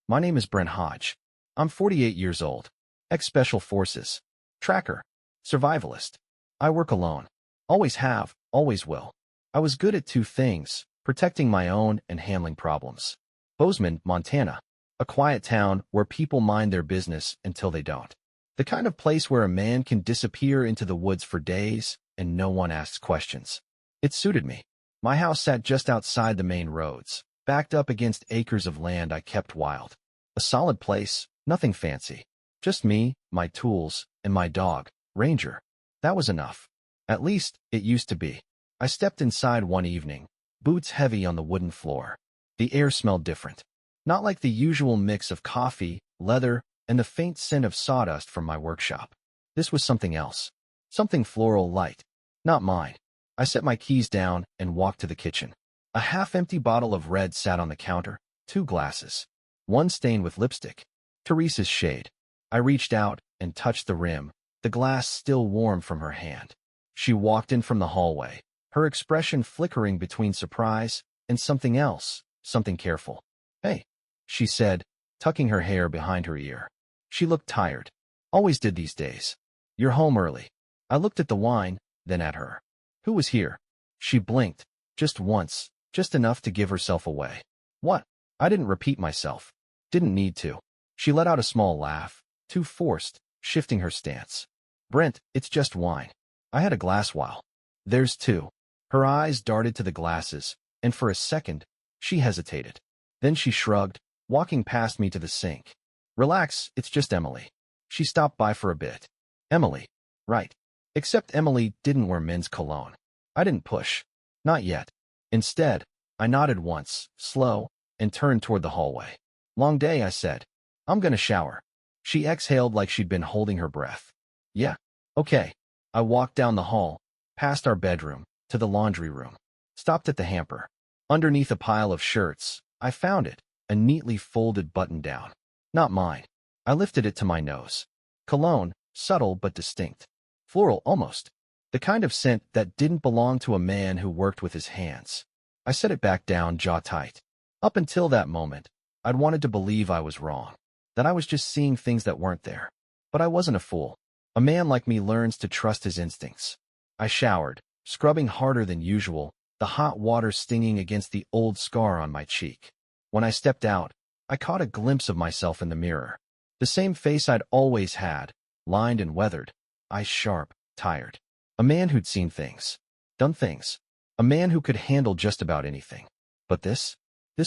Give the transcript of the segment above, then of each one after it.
My name is Brent Hodge. I'm 48 years old. Ex-Special Forces. Tracker. Survivalist. I work alone. Always have, always will. I was good at two things, protecting my own and handling problems. Bozeman, Montana. A quiet town where people mind their business until they don't. The kind of place where a man can disappear into the woods for days and no one asks questions. It suited me. My house sat just outside the main roads, backed up against acres of land I kept wild. A solid place, nothing fancy. Just me, my tools, and my dog, Ranger. That was enough. At least, it used to be. I stepped inside one evening, boots heavy on the wooden floor. The air smelled different. Not like the usual mix of coffee, leather, and the faint scent of sawdust from my workshop. This was something else. Something floral light. Not mine. I set my keys down and walked to the kitchen. A half-empty bottle of red sat on the counter, 2 glasses. One stained with lipstick. Teresa's shade. I reached out and touched the rim, the glass still warm from her hand. She walked in from the hallway, her expression flickering between surprise and something else, something careful. "Hey," she said, tucking her hair behind her ear. She looked tired. Always did these days. "You're home early." I looked at the wine, then at her. "Who was here?" She blinked, just once, just enough to give herself away. "What?" I didn't repeat myself. Didn't need to. She let out a small laugh, too forced, shifting her stance. "Brent, it's just wine. I had a glass while." "There's 2. Her eyes darted to the glasses, and for a second, she hesitated. Then she shrugged, walking past me to the sink. "Relax, it's just Emily." She stopped by for a bit. Emily. Right. Except Emily didn't wear men's cologne. I didn't push. Not yet. Instead, I nodded once, slow, and turned toward the hallway. "Long day," I said. "I'm gonna shower." She exhaled like she'd been holding her breath. "Yeah. Okay." I walked down the hall, past our bedroom, to the laundry room. Stopped at the hamper. Underneath a pile of shirts, I found it, a neatly folded button-down. Not mine. I lifted it to my nose. Cologne, subtle but distinct. Floral almost. The kind of scent that didn't belong to a man who worked with his hands. I set it back down, jaw tight. Up until that moment, I'd wanted to believe I was wrong, that I was just seeing things that weren't there. But I wasn't a fool. A man like me learns to trust his instincts. I showered, scrubbing harder than usual, the hot water stinging against the old scar on my cheek. When I stepped out, I caught a glimpse of myself in the mirror. The same face I'd always had, lined and weathered, eyes sharp, tired. A man who'd seen things, done things. A man who could handle just about anything. But this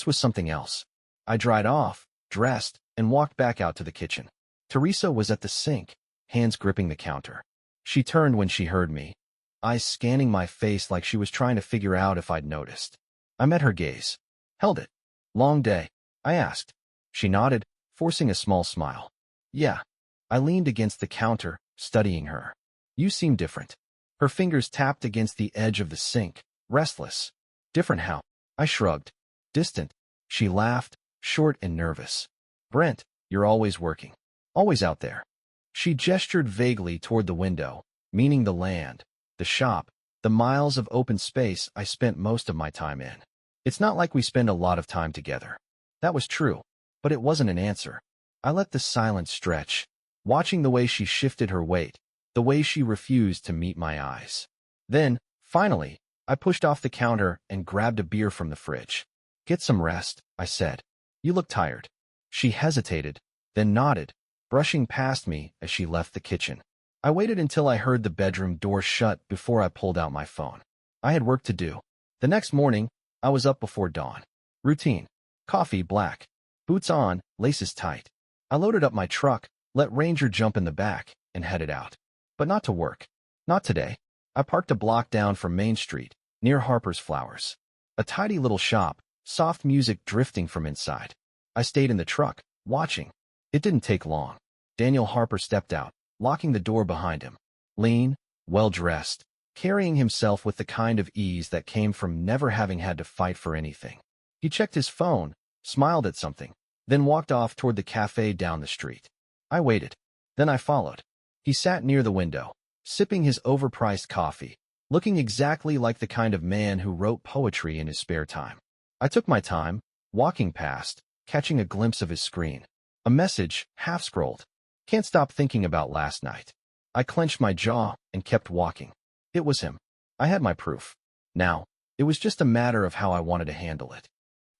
was something else. I dried off, dressed, and walked back out to the kitchen. Teresa was at the sink, hands gripping the counter. She turned when she heard me, eyes scanning my face like she was trying to figure out if I'd noticed. I met her gaze. Held it. "Long day?" I asked. She nodded, forcing a small smile. "Yeah." I leaned against the counter, studying her. "You seem different." Her fingers tapped against the edge of the sink, restless. "Different how?" I shrugged. "Distant." She laughed, short and nervous. "Brent, you're always working. Always out there." She gestured vaguely toward the window, meaning the land, the shop, the miles of open space I spent most of my time in. "It's not like we spend a lot of time together." That was true, but it wasn't an answer. I let the silence stretch, watching the way she shifted her weight, the way she refused to meet my eyes. Then, finally, I pushed off the counter and grabbed a beer from the fridge. "Get some rest," I said. "You look tired." She hesitated, then nodded, brushing past me as she left the kitchen. I waited until I heard the bedroom door shut before I pulled out my phone. I had work to do. The next morning, I was up before dawn. Routine. Coffee black. Boots on, laces tight. I loaded up my truck, let Ranger jump in the back, and headed out. But not to work. Not today. I parked a block down from Main Street, near Harper's Flowers. A tidy little shop, soft music drifting from inside. I stayed in the truck, watching. It didn't take long. Daniel Harper stepped out, locking the door behind him. Lean, well-dressed, carrying himself with the kind of ease that came from never having had to fight for anything. He checked his phone, smiled at something, then walked off toward the cafe down the street. I waited. Then I followed. He sat near the window, sipping his overpriced coffee, looking exactly like the kind of man who wrote poetry in his spare time. I took my time, walking past, catching a glimpse of his screen. A message, half-scrolled. Can't stop thinking about last night. I clenched my jaw and kept walking. It was him. I had my proof. Now, it was just a matter of how I wanted to handle it.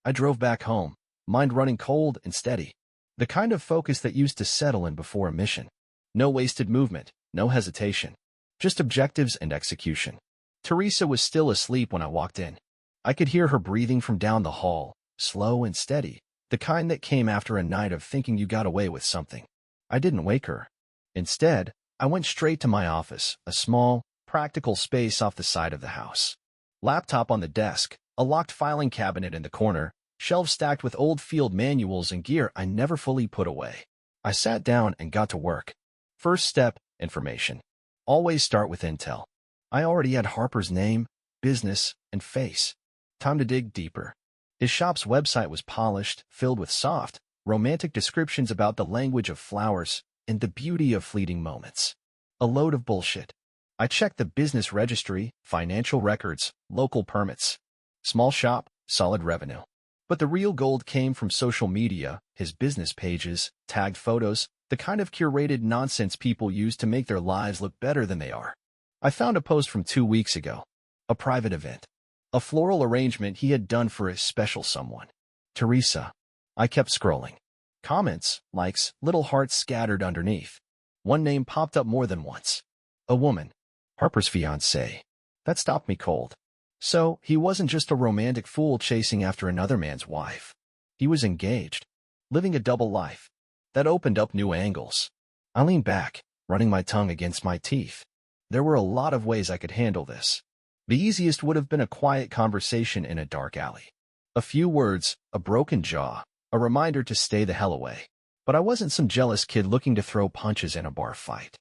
I drove back home, mind running cold and steady. The kind of focus that used to settle in before a mission. No wasted movement, no hesitation. Just objectives and execution. Teresa was still asleep when I walked in. I could hear her breathing from down the hall, slow and steady, the kind that came after a night of thinking you got away with something. I didn't wake her. Instead, I went straight to my office, a small, practical space off the side of the house. Laptop on the desk, a locked filing cabinet in the corner, shelves stacked with old field manuals and gear I never fully put away. I sat down and got to work. First step, information. Always start with intel. I already had Harper's name, business, and face. Time to dig deeper. His shop's website was polished, filled with soft, romantic descriptions about the language of flowers and the beauty of fleeting moments. A load of bullshit. I checked the business registry, financial records, local permits. Small shop, solid revenue. But the real gold came from social media, his business pages, tagged photos, the kind of curated nonsense people use to make their lives look better than they are. I found a post from 2 weeks ago. A private event. A floral arrangement he had done for a special someone. Teresa. I kept scrolling. Comments, likes, little hearts scattered underneath. One name popped up more than once. A woman. Harper's fiancé. That stopped me cold. So, he wasn't just a romantic fool chasing after another man's wife. He was engaged. Living a double life. That opened up new angles. I leaned back, running my tongue against my teeth. There were a lot of ways I could handle this. The easiest would have been a quiet conversation in a dark alley. A few words, a broken jaw, a reminder to stay the hell away. But I wasn't some jealous kid looking to throw punches in a bar fight.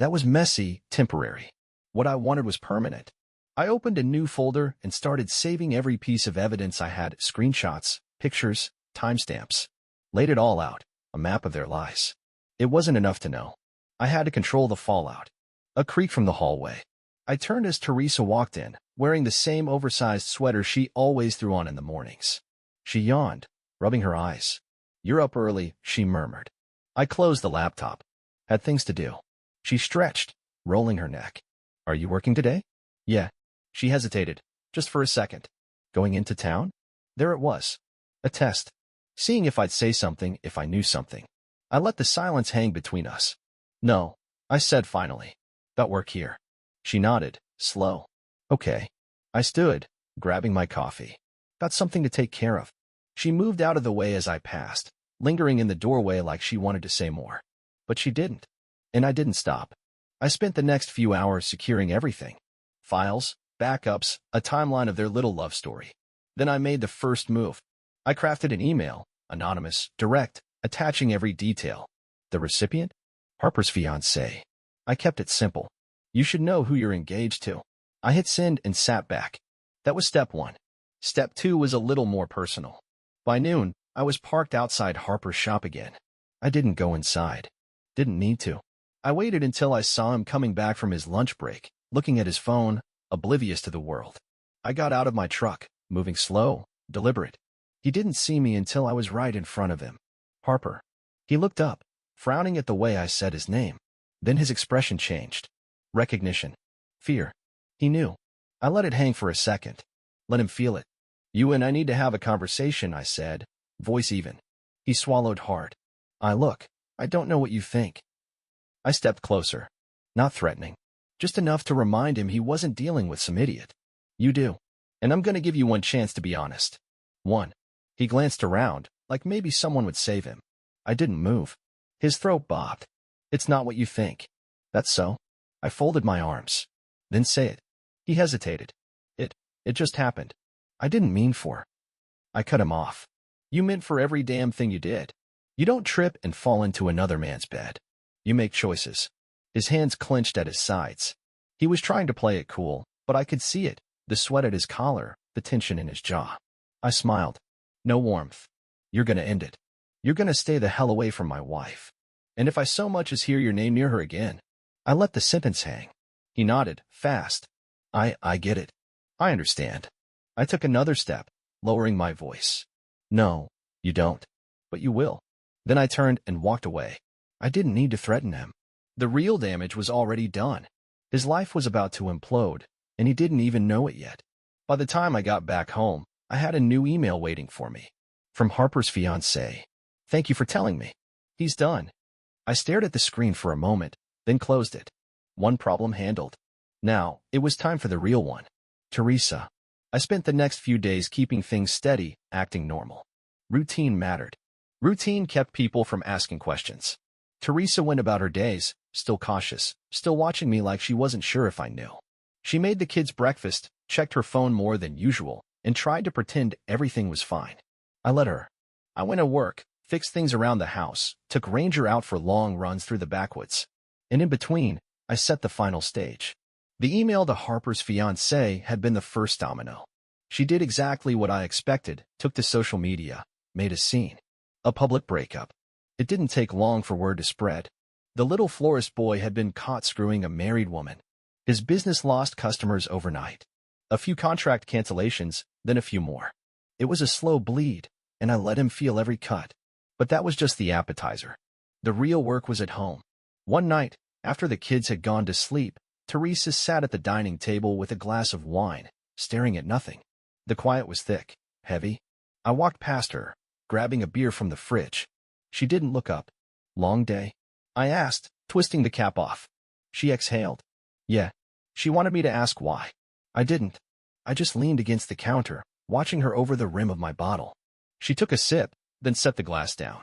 That was messy, temporary. What I wanted was permanent. I opened a new folder and started saving every piece of evidence I had, screenshots, pictures, timestamps. Laid it all out, a map of their lies. It wasn't enough to know. I had to control the fallout. A creak from the hallway. I turned as Teresa walked in, wearing the same oversized sweater she always threw on in the mornings. She yawned, rubbing her eyes. "You're up early," she murmured. I closed the laptop. Had things to do. She stretched, rolling her neck. "Are you working today?" "Yeah." She hesitated, just for a second. "Going into town?" There it was. A test. Seeing if I'd say something, if I knew something. I let the silence hang between us. "No," I said finally. "Got work here." She nodded, slow. "Okay." I stood, grabbing my coffee. "Got something to take care of." She moved out of the way as I passed, lingering in the doorway like she wanted to say more. But she didn't. And I didn't stop. I spent the next few hours securing everything. Files, backups, a timeline of their little love story. Then I made the first move. I crafted an email, anonymous, direct, attaching every detail. The recipient? Harper's fiancé. I kept it simple. You should know who you're engaged to. I hit send and sat back. That was step 1. Step 2 was a little more personal. By noon, I was parked outside Harper's shop again. I didn't go inside. Didn't need to. I waited until I saw him coming back from his lunch break, looking at his phone, oblivious to the world. I got out of my truck, moving slow, deliberate. He didn't see me until I was right in front of him. "Harper." He looked up, frowning at the way I said his name. Then his expression changed. Recognition. Fear. He knew. I let it hang for a second. Let him feel it. "You and I need to have a conversation," I said, voice even. He swallowed hard. Look, I don't know what you think." I stepped closer. Not threatening. Just enough to remind him he wasn't dealing with some idiot. "You do. And I'm going to give you one chance to be honest." "One." He glanced around, like maybe someone would save him. I didn't move. His throat bobbed. "It's not what you think." "That's so?" I folded my arms. "Then say it." He hesitated. It just happened. I didn't mean for." I cut him off. "You meant for every damn thing you did. You don't trip and fall into another man's bed. You make choices." His hands clenched at his sides. He was trying to play it cool, but I could see it, the sweat at his collar, the tension in his jaw. I smiled. "No warmth. You're gonna end it. You're gonna stay the hell away from my wife. And if I so much as hear your name near her again..." I let the sentence hang. He nodded, fast. I get it. I understand." I took another step, lowering my voice. "No, you don't. but you will. Then I turned and walked away. I didn't need to threaten him. The real damage was already done. His life was about to implode, and he didn't even know it yet. By the time I got back home, I had a new email waiting for me. From Harper's fiancé. Thank you for telling me. He's done. I stared at the screen for a moment, then closed it. One problem handled. Now, it was time for the real one. Teresa. I spent the next few days keeping things steady, acting normal. Routine mattered. Routine kept people from asking questions. Teresa went about her days, still cautious, still watching me like she wasn't sure if I knew. She made the kids breakfast, checked her phone more than usual, and tried to pretend everything was fine. I let her. I went to work, fixed things around the house, took Ranger out for long runs through the backwoods. And in between, I set the final stage. The email to Harper's fiancé had been the first domino. She did exactly what I expected, took to social media, made a scene. A public breakup. It didn't take long for word to spread. The little florist boy had been caught screwing a married woman. His business lost customers overnight. A few contract cancellations, then a few more. It was a slow bleed, and I let him feel every cut. But that was just the appetizer. The real work was at home. One night, after the kids had gone to sleep, Teresa sat at the dining table with a glass of wine, staring at nothing. The quiet was thick, heavy. I walked past her, grabbing a beer from the fridge. She didn't look up. Long day? I asked, twisting the cap off. She exhaled. Yeah. She wanted me to ask why. I didn't. I just leaned against the counter, watching her over the rim of my bottle. She took a sip, then set the glass down.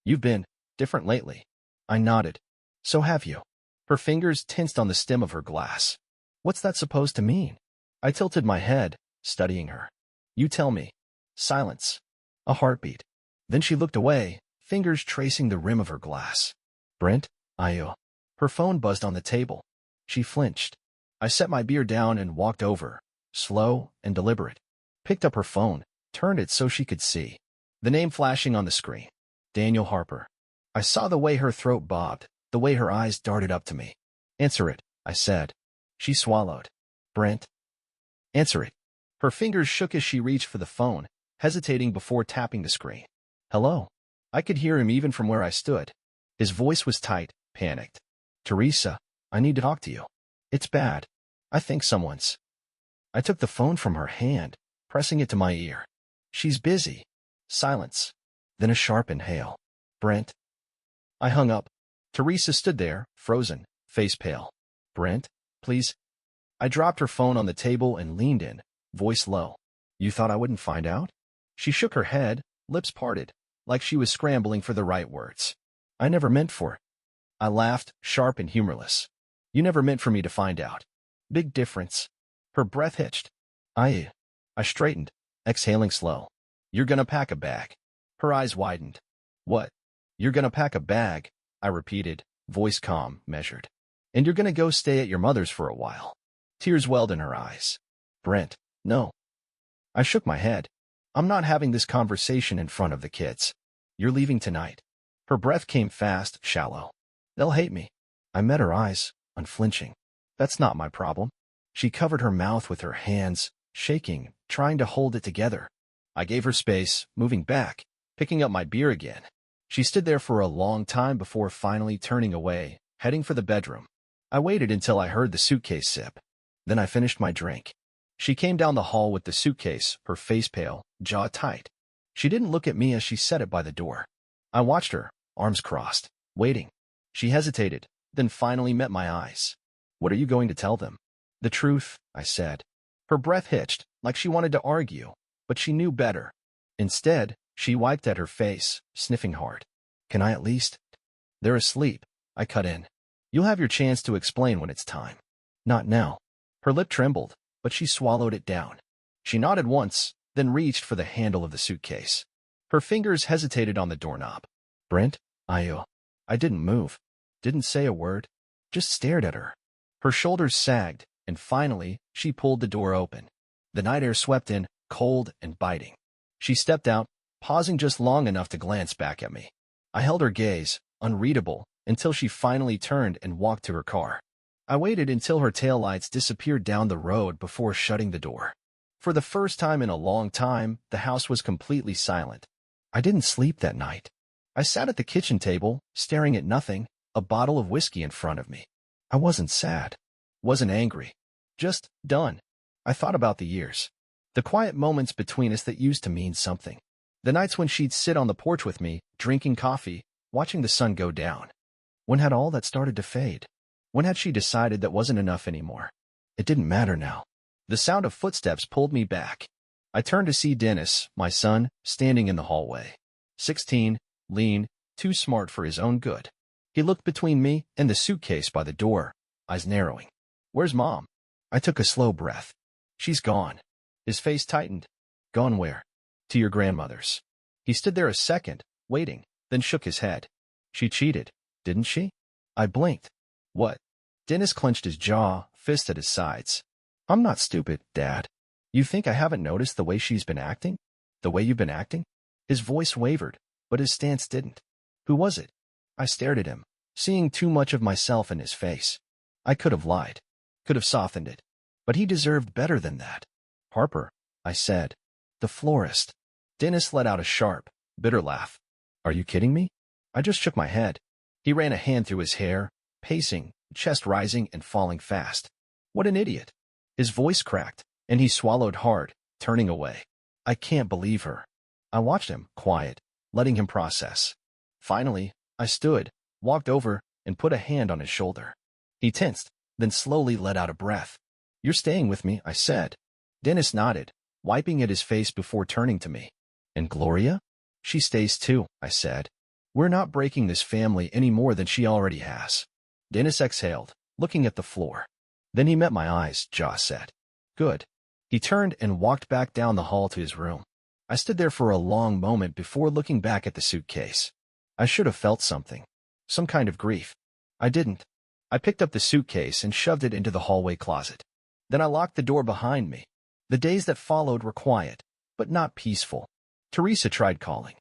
You've been different lately. I nodded. So have you. Her fingers tensed on the stem of her glass. What's that supposed to mean? I tilted my head, studying her. You tell me. Silence. A heartbeat. Then she looked away, fingers tracing the rim of her glass. Brent, Her phone buzzed on the table. She flinched. I set my beer down and walked over, slow and deliberate. Picked up her phone, turned it so she could see. The name flashing on the screen. Daniel Harper. I saw the way her throat bobbed, the way her eyes darted up to me. Answer it, I said. She swallowed. Brent. Answer it. Her fingers shook as she reached for the phone, hesitating before tapping the screen. Hello. I could hear him even from where I stood. His voice was tight, panicked. Teresa, I need to talk to you. It's bad. I think someone's. I took the phone from her hand, pressing it to my ear. She's busy. Silence. Then a sharp inhale. Brent. I hung up. Teresa stood there, frozen, face pale. Brent, please. I dropped her phone on the table and leaned in, voice low. You thought I wouldn't find out? She shook her head, lips parted, like she was scrambling for the right words. I never meant for it. I laughed, sharp and humorless. You never meant for me to find out. Big difference. Her breath hitched. I straightened, exhaling slow. You're gonna pack a bag. Her eyes widened. What? You're gonna pack a bag, I repeated, voice calm, measured. And you're gonna go stay at your mother's for a while. Tears welled in her eyes. Brent, no. I shook my head. I'm not having this conversation in front of the kids. You're leaving tonight. Her breath came fast, shallow. They'll hate me. I met her eyes, unflinching. That's not my problem. She covered her mouth with her hands, shaking, trying to hold it together. I gave her space, moving back, picking up my beer again. She stood there for a long time before finally turning away, heading for the bedroom. I waited until I heard the suitcase sip. Then I finished my drink. She came down the hall with the suitcase, her face pale, jaw tight. She didn't look at me as she set it by the door. I watched her, arms crossed, waiting. She hesitated, then finally met my eyes. What are you going to tell them? The truth, I said. Her breath hitched, like she wanted to argue, but she knew better. Instead, she wiped at her face, sniffing hard. Can I at least? They're asleep, I cut in. You'll have your chance to explain when it's time. Not now. Her lip trembled, but she swallowed it down. She nodded once, then reached for the handle of the suitcase. Her fingers hesitated on the doorknob. Brent, I didn't move. Didn't say a word. Just stared at her. Her shoulders sagged, and finally, she pulled the door open. The night air swept in, cold and biting. She stepped out, pausing just long enough to glance back at me. I held her gaze, unreadable, until she finally turned and walked to her car. I waited until her taillights disappeared down the road before shutting the door. For the first time in a long time, the house was completely silent. I didn't sleep that night. I sat at the kitchen table, staring at nothing, a bottle of whiskey in front of me. I wasn't sad. Wasn't angry. Just done. I thought about the years. The quiet moments between us that used to mean something. The nights when she'd sit on the porch with me, drinking coffee, watching the sun go down. When had all that started to fade? When had she decided that wasn't enough anymore? It didn't matter now. The sound of footsteps pulled me back. I turned to see Dennis, my son, standing in the hallway. 16, lean, too smart for his own good. He looked between me and the suitcase by the door, eyes narrowing. "Where's Mom?" I took a slow breath. "She's gone." His face tightened. "Gone where?" "To your grandmother's." He stood there a second, waiting, then shook his head. "She cheated, didn't she?" I blinked. "What?" Dennis clenched his jaw, fist at his sides. "I'm not stupid, Dad. You think I haven't noticed the way she's been acting? The way you've been acting?" His voice wavered, but his stance didn't. "Who was it?" I stared at him, seeing too much of myself in his face. I could have lied, could have softened it, but he deserved better than that. "Harper," I said. "The florist." Dennis let out a sharp, bitter laugh. "Are you kidding me?" I just shook my head. He ran a hand through his hair, pacing, chest rising and falling fast. "What an idiot." His voice cracked, and he swallowed hard, turning away. "I can't believe her." I watched him, quiet, letting him process. Finally, I stood, walked over, and put a hand on his shoulder. He tensed, then slowly let out a breath. "You're staying with me," I said. Dennis nodded, wiping at his face before turning to me. "And Gloria?" "She stays too," I said. "We're not breaking this family any more than she already has." Dennis exhaled, looking at the floor. Then he met my eyes, jaw set. "Good." He turned and walked back down the hall to his room. I stood there for a long moment before looking back at the suitcase. I should have felt something. Some kind of grief. I didn't. I picked up the suitcase and shoved it into the hallway closet. Then I locked the door behind me. The days that followed were quiet, but not peaceful. Teresa tried calling.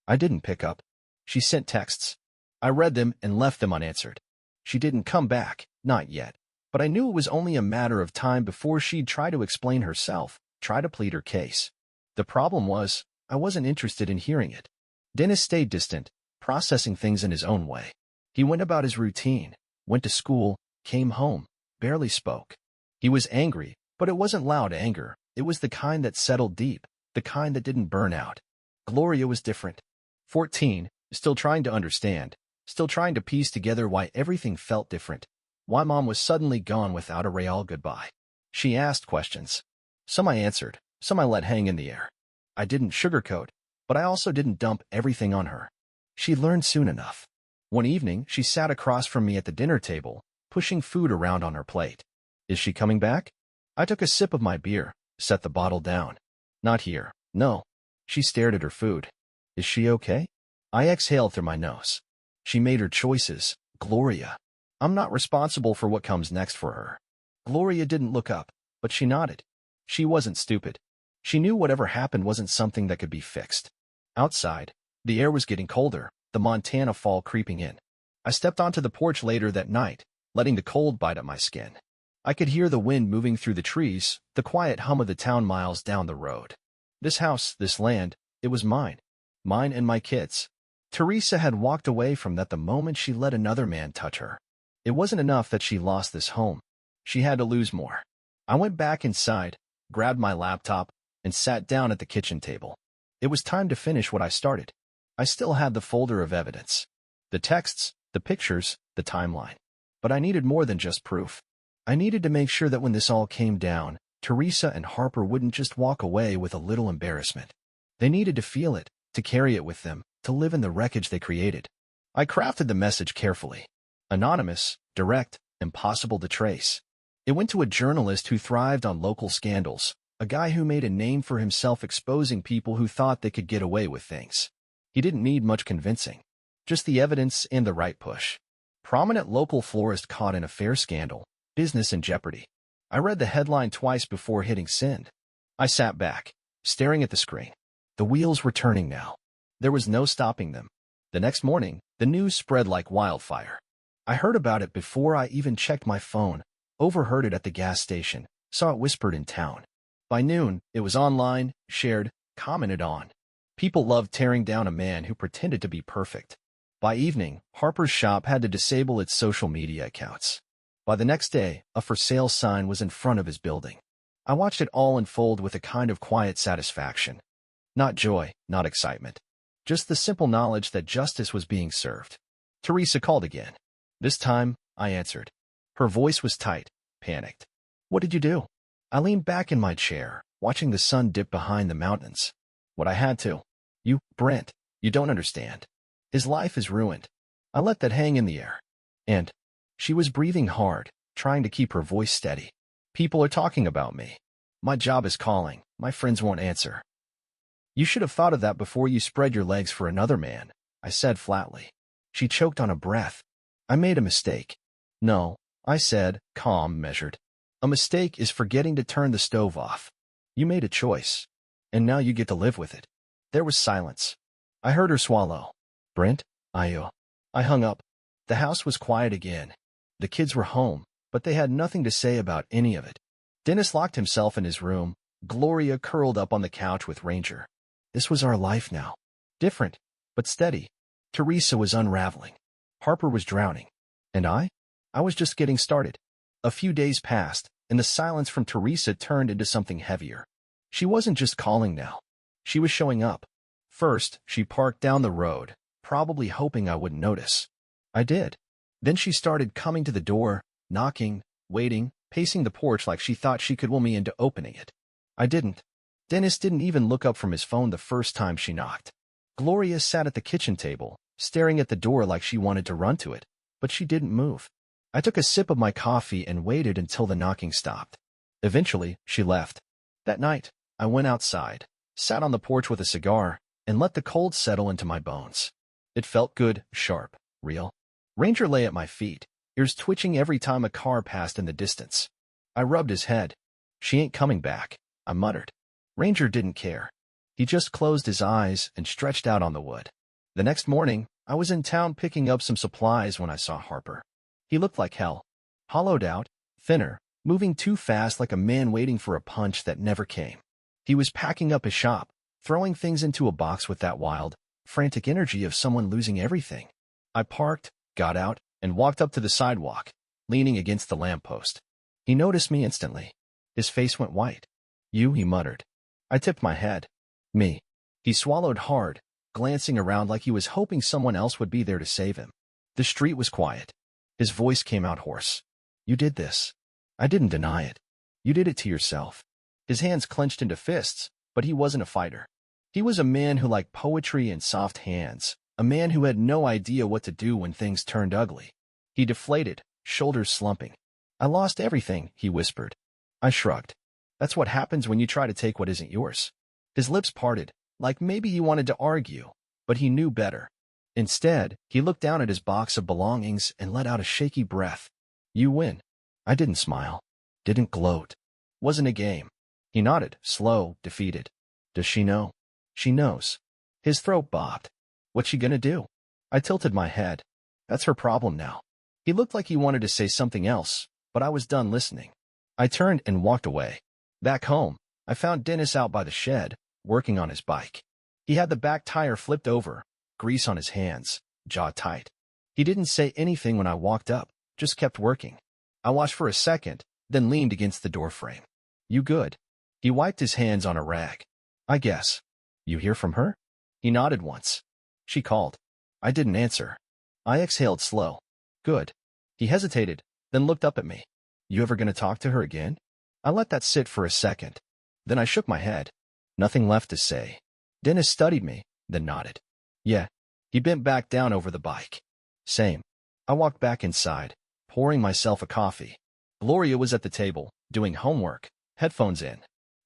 I didn't pick up. She sent texts. I read them and left them unanswered. She didn't come back, not yet. But I knew it was only a matter of time before she'd try to explain herself, try to plead her case. The problem was, I wasn't interested in hearing it. Dennis stayed distant, processing things in his own way. He went about his routine, went to school, came home, barely spoke. He was angry, but it wasn't loud anger. It was the kind that settled deep, the kind that didn't burn out. Gloria was different. 14, still trying to understand, still trying to piece together why everything felt different. Why Mom was suddenly gone without a real goodbye. She asked questions. Some I answered, some I let hang in the air. I didn't sugarcoat, but I also didn't dump everything on her. She learned soon enough. One evening, she sat across from me at the dinner table, pushing food around on her plate. "Is she coming back?" I took a sip of my beer, set the bottle down. "Not here, no." She stared at her food. "Is she okay?" I exhaled through my nose. She made her choices, Gloria. I'm not responsible for what comes next for her. Gloria didn't look up, but she nodded. She wasn't stupid. She knew whatever happened wasn't something that could be fixed. Outside, the air was getting colder, the Montana fall creeping in. I stepped onto the porch later that night, letting the cold bite at my skin. I could hear the wind moving through the trees, the quiet hum of the town miles down the road. This house, this land, it was mine. Mine and my kids. Teresa had walked away from that the moment she let another man touch her. It wasn't enough that she lost this home. She had to lose more. I went back inside, grabbed my laptop, and sat down at the kitchen table. It was time to finish what I started. I still had the folder of evidence. The texts, the pictures, the timeline. But I needed more than just proof. I needed to make sure that when this all came down, Teresa and Harper wouldn't just walk away with a little embarrassment. They needed to feel it, to carry it with them, to live in the wreckage they created. I crafted the message carefully. Anonymous, direct, impossible to trace. It went to a journalist who thrived on local scandals, a guy who made a name for himself exposing people who thought they could get away with things. He didn't need much convincing, just the evidence and the right push. Prominent local florist caught in affair scandal, business in jeopardy. I read the headline twice before hitting send. I sat back, staring at the screen. The wheels were turning now. There was no stopping them. The next morning, the news spread like wildfire. I heard about it before I even checked my phone, overheard it at the gas station, saw it whispered in town. By noon, it was online, shared, commented on. People loved tearing down a man who pretended to be perfect. By evening, Harper's shop had to disable its social media accounts. By the next day, a for sale sign was in front of his building. I watched it all unfold with a kind of quiet satisfaction. Not joy, not excitement. Just the simple knowledge that justice was being served. Teresa called again. This time, I answered. Her voice was tight, panicked. What did you do? I leaned back in my chair, watching the sun dip behind the mountains. What I had to. Brent, you don't understand. His life is ruined. I let that hang in the air. And she was breathing hard, trying to keep her voice steady. People are talking about me. My job is calling. My friends won't answer. You should have thought of that before you spread your legs for another man, I said flatly. She choked on a breath. I made a mistake. No, I said, calm, measured. A mistake is forgetting to turn the stove off. You made a choice. And now you get to live with it. There was silence. I heard her swallow. Brent, I hung up. The house was quiet again. The kids were home, but they had nothing to say about any of it. Dennis locked himself in his room. Gloria curled up on the couch with Ranger. This was our life now. Different, but steady. Teresa was unraveling. Harper was drowning. And I was just getting started. A few days passed, and the silence from Teresa turned into something heavier. She wasn't just calling now. She was showing up. First, she parked down the road, probably hoping I wouldn't notice. I did. Then she started coming to the door, knocking, waiting, pacing the porch like she thought she could will me into opening it. I didn't. Dennis didn't even look up from his phone the first time she knocked. Gloria sat at the kitchen table, staring at the door like she wanted to run to it, but she didn't move. I took a sip of my coffee and waited until the knocking stopped. Eventually, she left. That night, I went outside, sat on the porch with a cigar, and let the cold settle into my bones. It felt good, sharp, real. Ranger lay at my feet, ears twitching every time a car passed in the distance. I rubbed his head. She ain't coming back, I muttered. Ranger didn't care. He just closed his eyes and stretched out on the wood. The next morning, I was in town picking up some supplies when I saw Harper. He looked like hell. Hollowed out, thinner, moving too fast like a man waiting for a punch that never came. He was packing up his shop, throwing things into a box with that wild, frantic energy of someone losing everything. I parked, got out, and walked up to the sidewalk, leaning against the lamppost. He noticed me instantly. His face went white. You, he muttered. I tipped my head. Me. He swallowed hard, glancing around like he was hoping someone else would be there to save him. The street was quiet. His voice came out hoarse. You did this. I didn't deny it. You did it to yourself. His hands clenched into fists, but he wasn't a fighter. He was a man who liked poetry and soft hands, a man who had no idea what to do when things turned ugly. He deflated, shoulders slumping. I lost everything, he whispered. I shrugged. That's what happens when you try to take what isn't yours. His lips parted, like maybe he wanted to argue, but he knew better. Instead, he looked down at his box of belongings and let out a shaky breath. You win. I didn't smile. Didn't gloat. Wasn't a game. He nodded, slow, defeated. Does she know? She knows. His throat bobbed. What's she gonna do? I tilted my head. That's her problem now. He looked like he wanted to say something else, but I was done listening. I turned and walked away. Back home, I found Dennis out by the shed, working on his bike. He had the back tire flipped over, grease on his hands, jaw tight. He didn't say anything when I walked up, just kept working. I watched for a second, then leaned against the doorframe. You good? He wiped his hands on a rag. I guess. You hear from her? He nodded once. She called. I didn't answer. I exhaled slow. Good. He hesitated, then looked up at me. You ever gonna talk to her again? I let that sit for a second. Then I shook my head. Nothing left to say. Dennis studied me, then nodded. Yeah. He bent back down over the bike. Same. I walked back inside, pouring myself a coffee. Gloria was at the table, doing homework, headphones in.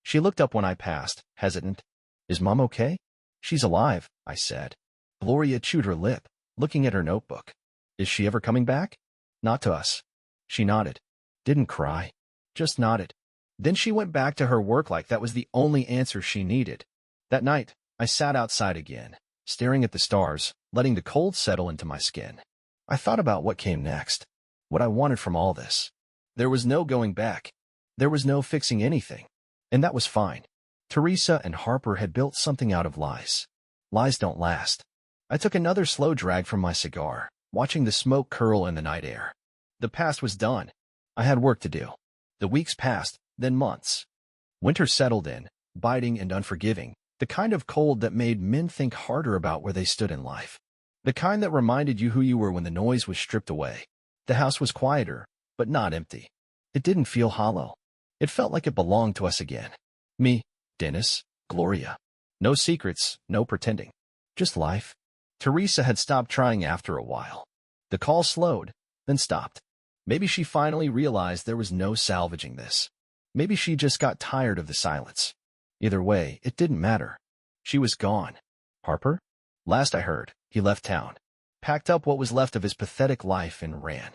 She looked up when I passed, hesitant. Is Mom okay? She's alive, I said. Gloria chewed her lip, looking at her notebook. Is she ever coming back? Not to us. She nodded. Didn't cry. Just nodded. Then she went back to her work like that was the only answer she needed. That night, I sat outside again, staring at the stars, letting the cold settle into my skin. I thought about what came next, what I wanted from all this. There was no going back. There was no fixing anything. And that was fine. Teresa and Harper had built something out of lies. Lies don't last. I took another slow drag from my cigar, watching the smoke curl in the night air. The past was done. I had work to do. The weeks passed, then months. Winter settled in, biting and unforgiving, the kind of cold that made men think harder about where they stood in life. The kind that reminded you who you were when the noise was stripped away. The house was quieter, but not empty. It didn't feel hollow. It felt like it belonged to us again. Me, Dennis, Gloria. No secrets, no pretending. Just life. Teresa had stopped trying after a while. The call slowed, then stopped. Maybe she finally realized there was no salvaging this. Maybe she just got tired of the silence. Either way, it didn't matter. She was gone. Harper? Last I heard, he left town. Packed up what was left of his pathetic life and ran.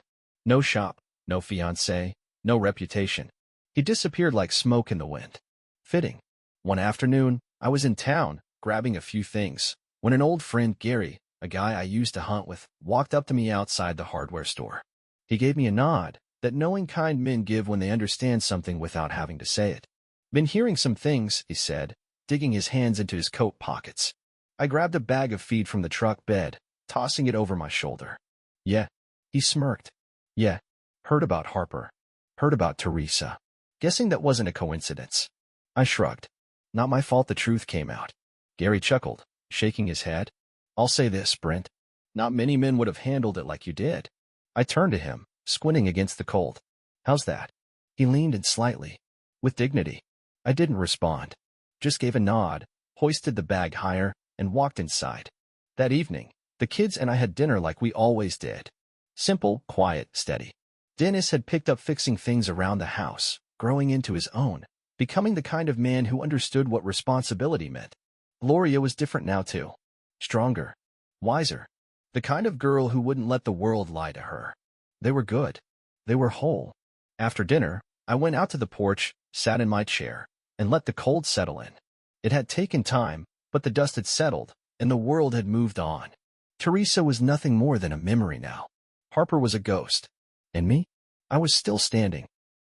No shop, no fiancé, no reputation. He disappeared like smoke in the wind. Fitting. One afternoon, I was in town, grabbing a few things, when an old friend, Gary, a guy I used to hunt with, walked up to me outside the hardware store. He gave me a nod, that knowing kind men give when they understand something without having to say it. Been hearing some things, he said, digging his hands into his coat pockets. I grabbed a bag of feed from the truck bed, tossing it over my shoulder. Yeah, he smirked. Yeah, heard about Harper. Heard about Teresa. Guessing that wasn't a coincidence. I shrugged. Not my fault the truth came out. Gary chuckled, shaking his head. I'll say this, Brent. Not many men would have handled it like you did. I turned to him, squinting against the cold. How's that? He leaned in slightly. With dignity. I didn't respond. Just gave a nod, hoisted the bag higher, and walked inside. That evening, the kids and I had dinner like we always did. Simple, quiet, steady. Dennis had picked up fixing things around the house, growing into his own, becoming the kind of man who understood what responsibility meant. Gloria was different now too. Stronger. Wiser. The kind of girl who wouldn't let the world lie to her. They were good. They were whole. After dinner, I went out to the porch, sat in my chair, and let the cold settle in. It had taken time, but the dust had settled, and the world had moved on. Teresa was nothing more than a memory now. Harper was a ghost. And me? I was still standing,